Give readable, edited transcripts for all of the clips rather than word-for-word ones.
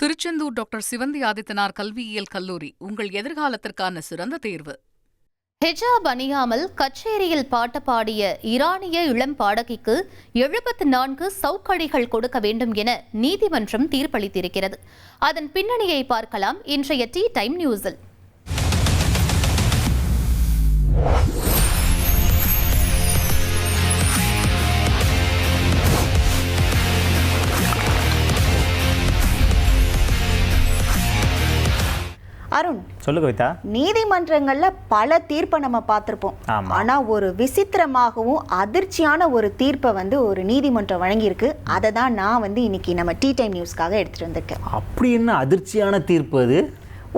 Tiruchendur doctor Sivanthi Adithanar கல்வியியல் கல்லூரி உங்கள் எதிர்காலத்திற்கான சிறந்த தேர்வு. ஹிஜாப் அணியாமல் கச்சேரியில் பாட்டு பாடிய ஈரானிய இளம் பாடகிக்கு 74 சவுக்கடிகள் கொடுக்க வேண்டும் என நீதிமன்றம் தீர்ப்பளித்திருக்கிறது. அதன் பின்னணியை பார்க்கலாம் இன்றைய டீ டைம் நியூஸில். அருண், சொல்லு கவிதா. நீதிமன்றங்கள்ல பல தீர்ப்பை நம்ம பார்த்திருப்போம். ஆனா ஒரு விசித்திரமாகவும் அதிர்ச்சியான ஒரு தீர்ப்பை ஒரு நீதிமன்றம் வழங்கியிருக்கு. அதை தான் நான் இன்னைக்கு நம்ம டீ டைம் நியூஸ்க்காக எடுத்துட்டு வந்திருக்கேன். அப்படி என்ன அதிர்ச்சியான தீர்ப்பு அது?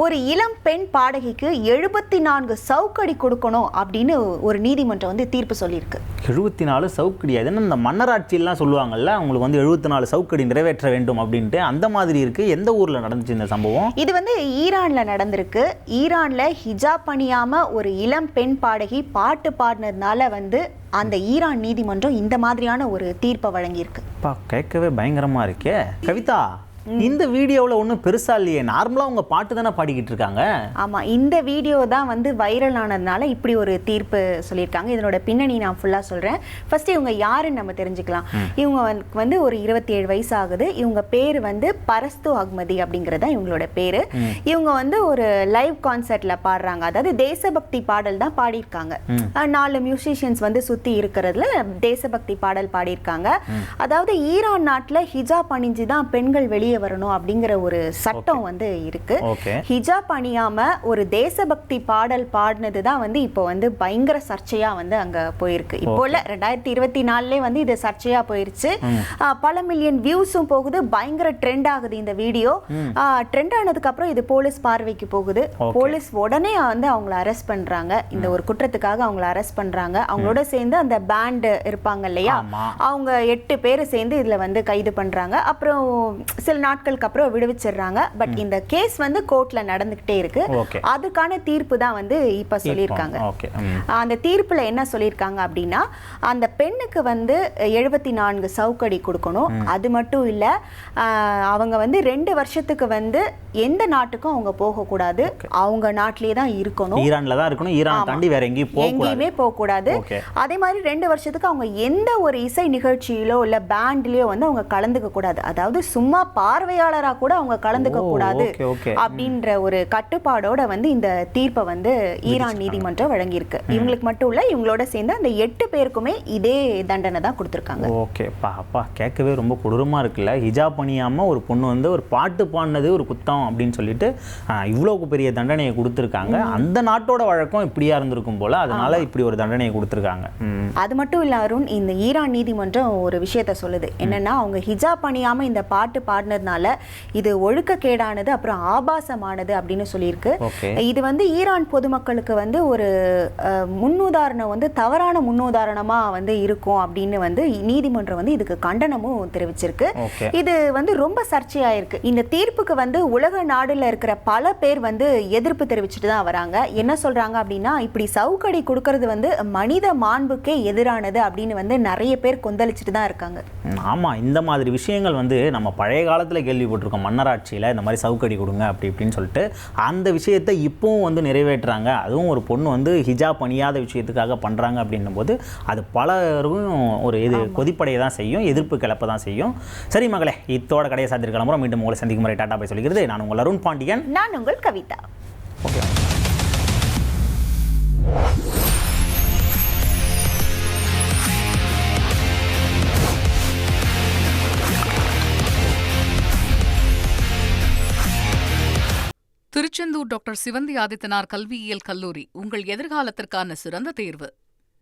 ஒரு இளம் பெண் பாடகிக்கு 74 சவுக்கடி கொடுக்கணும் அப்படின்னு ஒரு நீதிமன்றம் தீர்ப்பு சொல்லியிருக்கு. 74 சவுக்கடி? அது என்ன, இந்த மன்னராட்சியெல்லாம் சொல்லுவாங்கல்ல, அவங்களுக்கு 74 சவுக்கடி நிறைவேற்ற வேண்டும் அப்படின்ட்டு, அந்த மாதிரி இருக்கு. எந்த ஊர்ல நடந்துச்சு இந்த சம்பவம்? இது ஈரான்ல நடந்திருக்கு. ஈரான்ல ஹிஜாப் அணியாம ஒரு இளம் பெண் பாடகி பாட்டு பாடினதுனால அந்த ஈரான் நீதிமன்றம் இந்த மாதிரியான ஒரு தீர்ப்பை வழங்கியிருக்கு. கேட்கவே பயங்கரமா இருக்கே கவிதா. இந்த வீடியோவில் ஒன்றும் பெருசா இல்லையே, நார்மலாக அவங்க பாட்டு தானே பாடிக்கிட்டு இருக்காங்க. ஆமாம், இந்த வீடியோ தான் வைரல் ஆனதுனால இப்படி ஒரு தீர்ப்பு சொல்லியிருக்காங்க. இதனோட பின்னணி நான் ஃபுல்லாக சொல்கிறேன். ஃபர்ஸ்ட் இவங்க யாருன்னு நம்ம தெரிஞ்சுக்கலாம். இவங்க ஒரு 27 வயசு ஆகுது. இவங்க பேர் பரஸ்து அஹ்மதி அப்படிங்கிறது தான் இவங்களோட பேர். இவங்க ஒரு லைவ் கான்சர்ட்ல பாடுறாங்க. அதாவது தேசபக்தி பாடல் தான் பாடியிருக்காங்க. 4 மியூசிஷியன்ஸ் சுற்றி இருக்கிறதுல தேசபக்தி பாடல் பாடியிருக்காங்க. அதாவது ஈரான் நாட்டில் ஹிஜாப் அணிஞ்சு தான் பெண்கள் வெளியே வரணும் அப்படிங்கிற ஒரு சட்டம் இருக்கு. ஹிஜாப் அணியாம ஒரு தேசபக்தி பாடல் பாடினது தான் இப்போ பயங்கர சர்ச்சையா அங்க போயிருக்கு. இப்போ 2024 இது சர்ச்சையா போயிருச்சு. பல மில்லியன் வியூஸும் போகுது. பயங்கர ட்ரெண்ட் ஆகுது இந்த வீடியோ. ட்ரெண்ட் ஆனதுக்கு அப்புறம் இது போலீஸ் பார்வைக்கு போகுது. போலீஸ் உடனே அவங்கள அரெஸ்ட் பண்றாங்க. இந்த ஒரு குற்றத்துக்காக அவங்கள அரெஸ்ட் பண்றாங்க. அவங்களோட சேர்ந்து அந்த பேண்ட் இருப்பாங்க இல்லையா, அவங்க 8 பேர் சேர்ந்து இதுல கைது பண்றாங்க. அப்புறம் சில நாட்களுக்கு அப்புறம் விடுவிச்சிடுறாங்க. பட் இந்த கேஸ் கோர்ட்ல நடந்துகிட்டே இருக்கு. அதுக்கான தீர்ப்பு தான் இப்ப சொல்லியிருக்காங்க. அந்த தீர்ப்புல என்ன சொல்லியிருக்காங்க அப்படின்னா, அந்த பெண்ணுக்கு 74 சவுக்கடி கொடுக்கணும். அது மட்டும் இல்ல, அவங்க 2 வருஷத்துக்கு எந்த நாட்டுக்கும் அவங்க போக கூடாது. அவங்க நாட்டிலே தான் இருக்கணும். ஈரான்ல தான் இருக்கணும். ஈரான் தாண்டி வேற எங்கேயுமே போக கூடாது. அதே மாதிரி 2 வருஷத்துக்கு அவங்க எந்த ஒரு இசை நிகழ்ச்சியிலோ இல்ல பேண்ட்லயோ அவங்க கலந்துக்க கூடாது. அதாவது சும்மா பார்வையாளரா கூட அவங்க கலந்துக்க கூடாது அப்படின்ற ஒரு கட்டுப்பாடோட இந்த தீர்ப்பை ஈரான் நீதிமன்றம் வழங்கியிருக்கு. இவங்களுக்கு மட்டும் இல்ல, இவங்களோட சேர்ந்து அந்த 8 பேருக்குமே இதே தண்டனை தான் கொடுத்திருக்காங்க. அப்பா கேட்கவே ரொம்ப கொடூரமா இருக்குல்ல. ஹிஜாப் அணியாம ஒரு பொண்ணு ஒரு பாட்டு பாடினது ஒரு குத்தம் அப்படின்னு சொல்லிட்டு இவ்வளவு பெரிய தண்டனையை கொடுத்திருக்காங்க. அந்த நாட்டோட வழக்கம் இப்படியா இருந்திருக்கும் போல, அதனால இப்படி ஒரு தண்டனையை கொடுத்திருக்காங்க. அது மட்டும் இல்ல அருண், இந்த ஈரான் நீதிமன்றம் ஒரு விஷயத்த சொல்லுது. என்னன்னா, அவங்க ஹிஜாப் அணியாம இந்த பாட்டு பாடினதுனால இது ஒழுக்கக்கேடானது, அப்புறம் ஆபாசமானது அப்படின்னு சொல்லியிருக்கு. இது ஈரான் பொதுமக்களுக்கு ஒரு முன்னுதாரணம் தவறான முன்னுதாரணமா இருக்கும் அப்படின்னு நீதிமன்றம் இதுக்கு கண்டனமும் தெரிவிச்சிருக்கு. இது ரொம்ப சர்ச்சையாயிருக்கு. இந்த தீர்ப்புக்கு உலக நாடுல இருக்கிற பல பேர் எதிர்ப்பு தெரிவிச்சுட்டு தான் வராங்க. என்ன சொல்றாங்க அப்படின்னா, இப்படி சவுக்கடி கொடுக்கறது மனித மாண்புக்கே எதிரானது அப்படின்னு நிறைய பேர் கொந்தளிச்சுட்டு தான் இருக்காங்க. ஆமா, இந்த மாதிரி விஷயங்கள் நம்ம பழைய காலத்தில் கேள்விப்பட்டிருக்கோம். மன்னராட்சியில் இந்த மாதிரி சவுக்கடி கொடுங்க அப்படி இப்படின்னு சொல்லிட்டு அந்த விஷயத்தை இப்போவும் நிறைவேற்றுறாங்க. அதுவும் ஒரு பொண்ணு ஹிஜாப் அணியாத விஷயத்துக்காக பண்ணுறாங்க அப்படின்னும் போது அது பலரும் ஒரு கொதிப்படைய தான் செய்யும், எதிர்ப்பு கிளப்ப தான் செய்யும். சரி மகளே, இத்தோட கடையை சாத்திருக்கலாம். மீண்டும் உங்களை சந்திக்கும் முறை டாடா போய் சொல்லிக்கிறது. நான் உங்கள் அருண் பாண்டியன். நான் உங்கள் கவிதா. ஓகே. திருச்செந்தூர் டாக்டர் சிவந்தி ஆதித்தனார் கல்வியியல் கல்லூரி உங்கள் எதிர்காலத்திற்கான சிறந்த தேர்வு.